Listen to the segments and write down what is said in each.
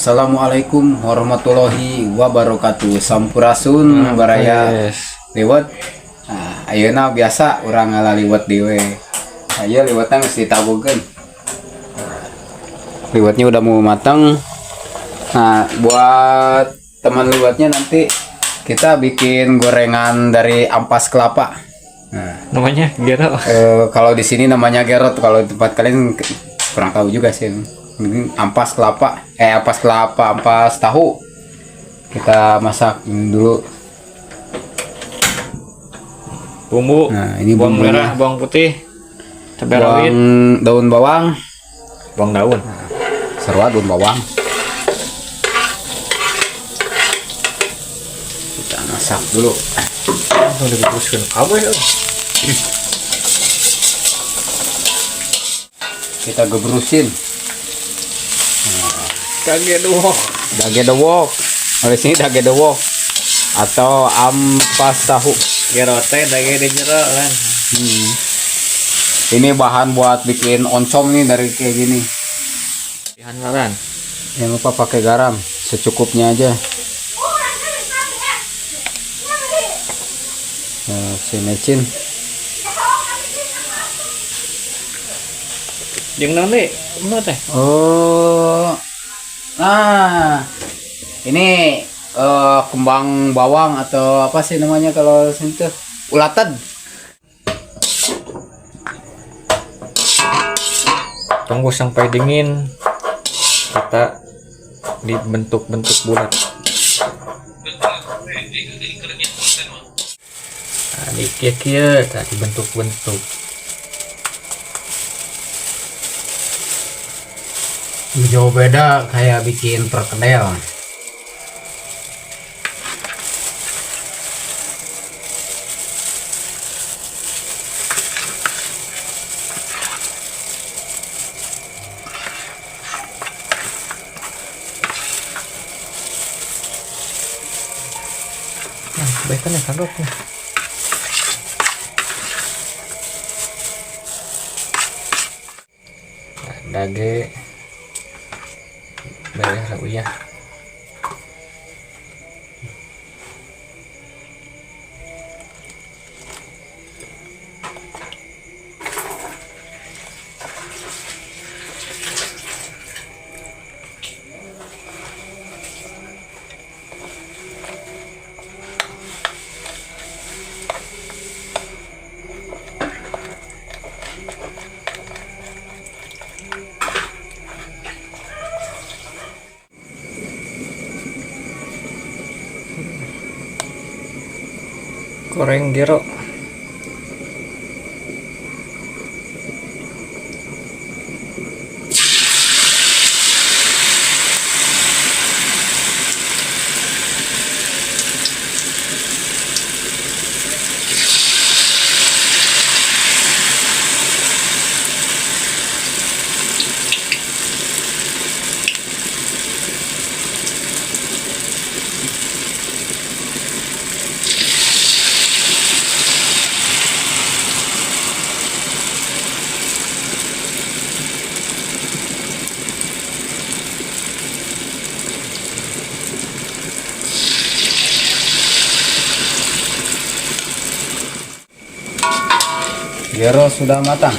Assalamualaikum warahmatullahi wabarakatuh. Sampurasun baraya liwat. Nah, ayeuna biasa urang ngalaliwat dewe. Aya liwatna geus ditabuhkeun. Liwatnya udah mau matang. Nah, buat teman liwatnya nanti kita bikin gorengan dari ampas kelapa. Nah, Namanya Gero. kalau di sini namanya gerot, kalau di tempat kalian kurang tahu juga sih. Ini ampas kelapa, ampas tahu. Kita masak ini dulu. Bumbu. Nah, ini bawang bumbunya. merah, bawang putih, cabai rawit, Daun bawang, bawang daun. serua daun bawang. Kita masak dulu. Langsung dibungkuskan kabeh. Kita gebrusin. Kaget doang. Dage dewok. Oleh sini dage dewok atau ampas tahu. Gero teh dage di jero kan. Ini bahan buat bikin oncom nih dari kayak gini. Dihandaran. Jangan lupa pakai garam secukupnya aja. Nah, sinecin. Jeung naon deui? Kumaha teh? Oh, nah ini kembang bawang atau apa sih namanya kalau sini tuh ulatan. Tunggu sampai dingin. Kita dibentuk-bentuk bulat. Nah, dikieu-kieu tadi bentuk-bentuk. Jauh beda kayak bikin perkedel. Nah, kebaikan ya kagok nih. Nah, dage bayar lah uyah. Goreng gero. Gero sudah matang.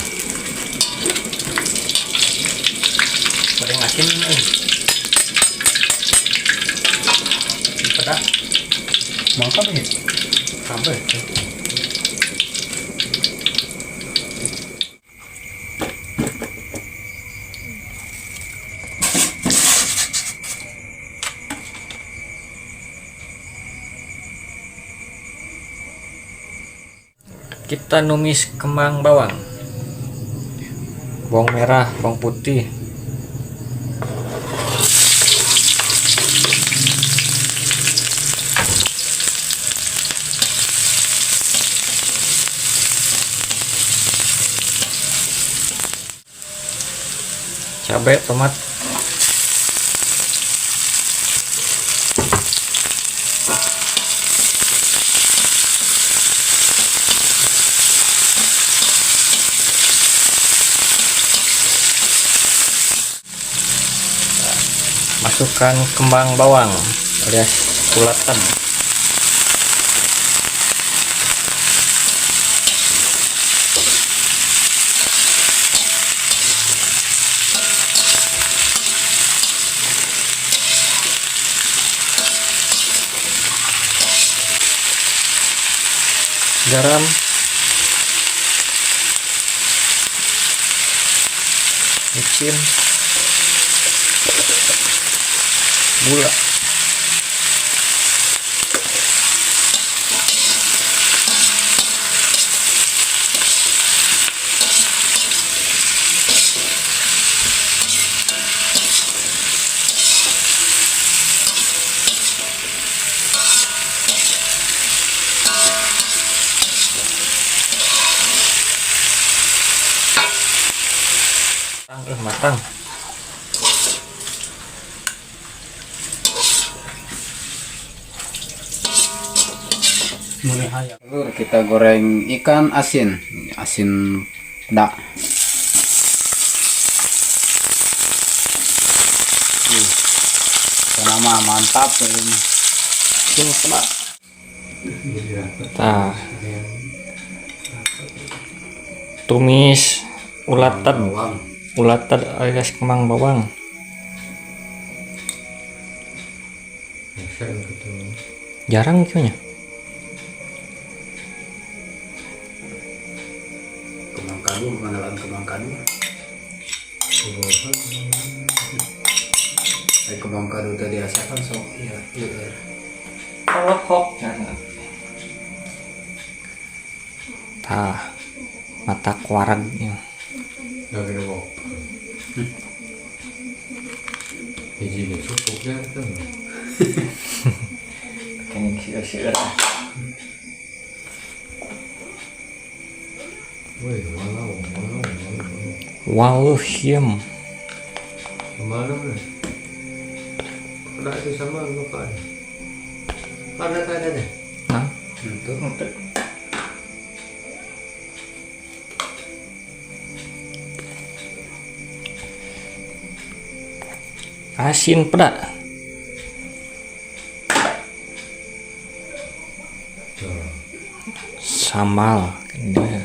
Goreng asin pedas Mantap ya. sambal. Kita numis kembang bawang, bawang merah, bawang putih, cabai, tomat, Masukkan kembang bawang alias ulatan. Garam, micin, gula, matang. Telur kita goreng ikan asin pedak. Nama mantap ini. Asin pedak. Nah, tumis ulatan alias kembang bawang. Jarang kayaknya. Kembang kadu, mengenalan kembang kadu. Kembang kadu tadi asalkan sok iya. Kalau hok. Tah, mata kuaragnya. Gak kena bawa. Hiji ni cukup ya kan. Kayaknya sia-sia. Woi, walau. Walau hiam. Kemana ni? Ada itu sama lupa. Ada tanya deh. Nah, Untuk asin pedak. Sambal. Dia.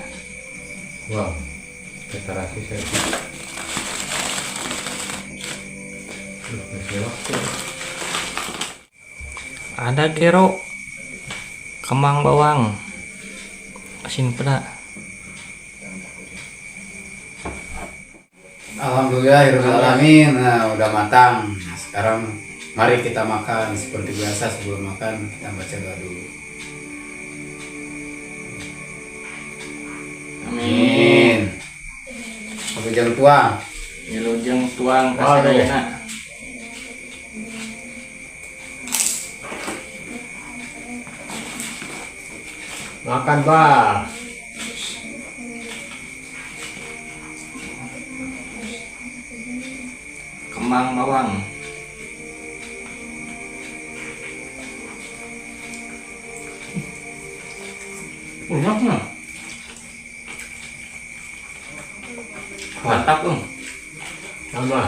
Wah, kita rasa saya. Masih waktu. Ada gero, kembang bawang, asin pedak. Alhamdulillahirrahmanirrahim. Nah, udah matang. Nah, sekarang mari kita makan. Seperti biasa sebelum makan kita baca doa dulu. Amin. Aku jangan tuang. Nyelujeng tuang Aduh. kasadayana. Makan bah. Kembang bawang. Enaknya. Mantap dong. Tambah.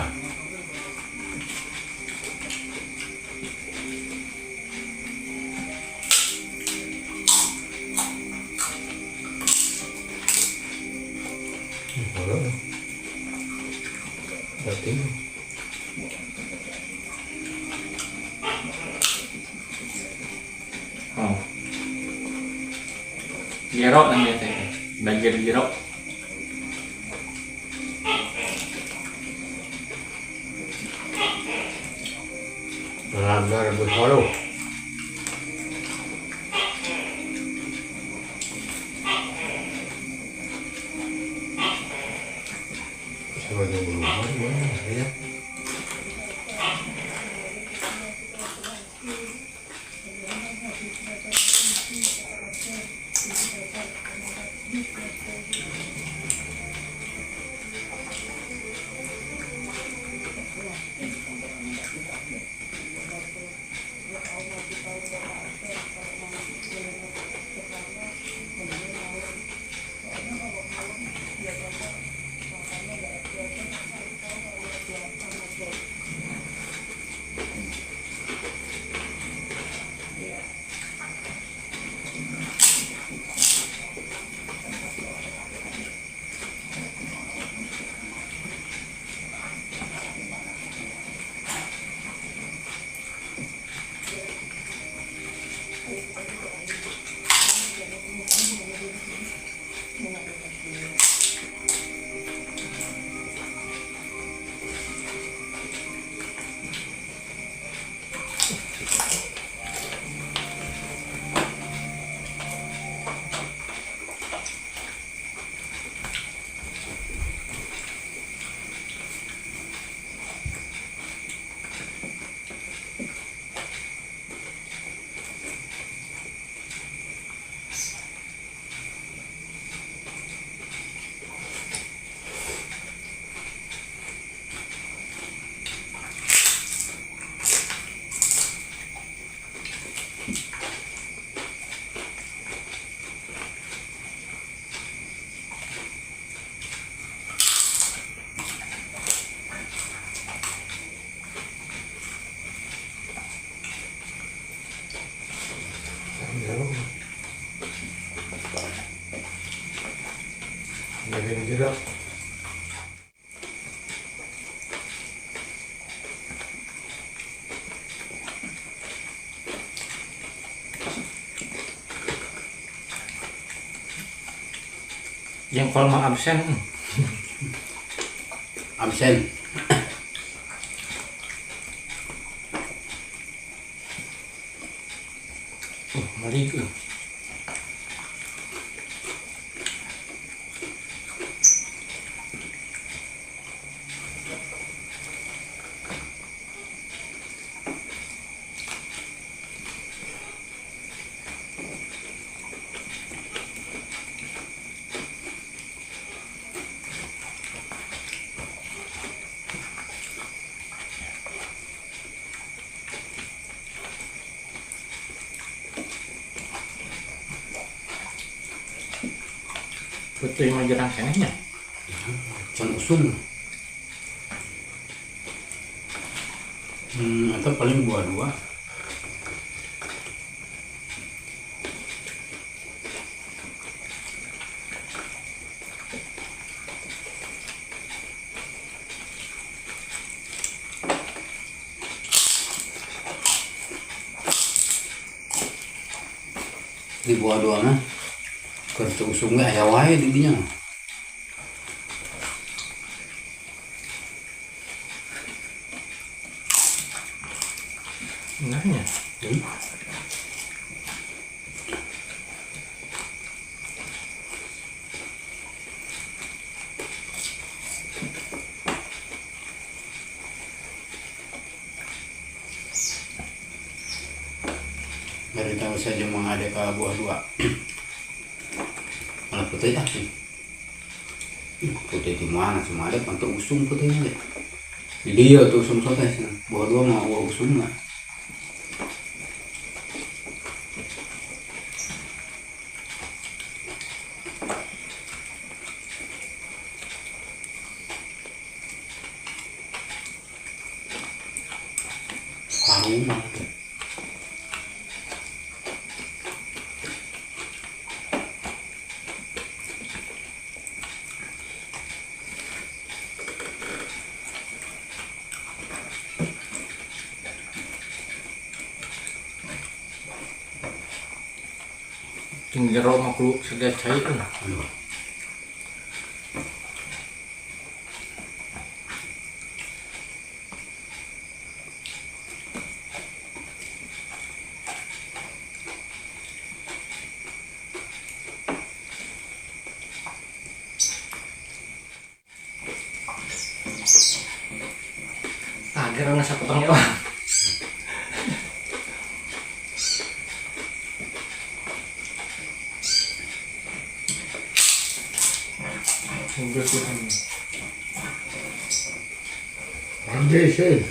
Boleh. Berarti Oh. Gero namanya teh. Bagian gero. benar rebus walau. Sebagai berubah ya. Jengkol mah absen. Absen. Mari. Betul yang majerang senenya. Can usum. Atau paling buah dua. Di buah dua mah kerja usungnya aya wae di dinya. Nanya. Dari tahu saja mengadek ke buah dua. Malah putih dah sih. Putih di mana cuma ada untuk usung putihnya deh. Di dia tuh usung sotes. Buah dua mau buah usung nggak? Harum banget. Tinggal jero mah kudu segar cai tuh. Aduh. Agar nasa potong ya. Ambition.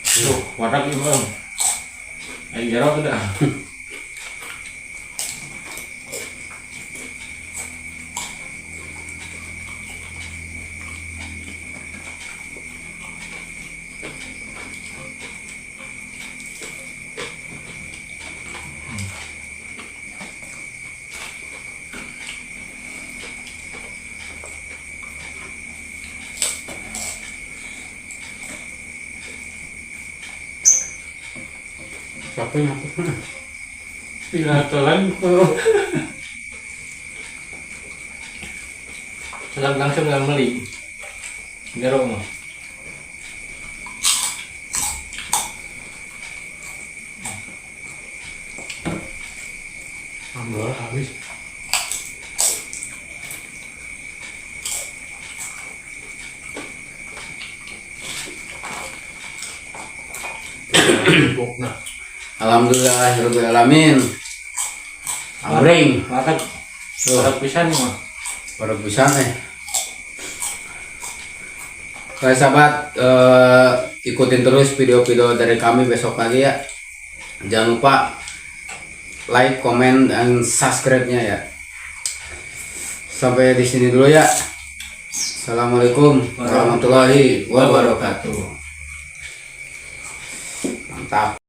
Tuh, warak ibu. Ayo jero tuh dah. Siapa yang hapus? Tidak telan tuh. Salam langsung nggak meli. Jero mah. Ambil habis. Nah. Alhamdulillahirobbilalamin. Amring. Matak. Warak pisan nih mah. Pada bisa nih. Oke sahabat, ikutin terus video-video dari kami besok lagi ya. Jangan lupa like, komen, dan subscribe-nya ya. Sampai di sini dulu ya. Assalamualaikum warahmatullahi wabarakatuh. Mantap.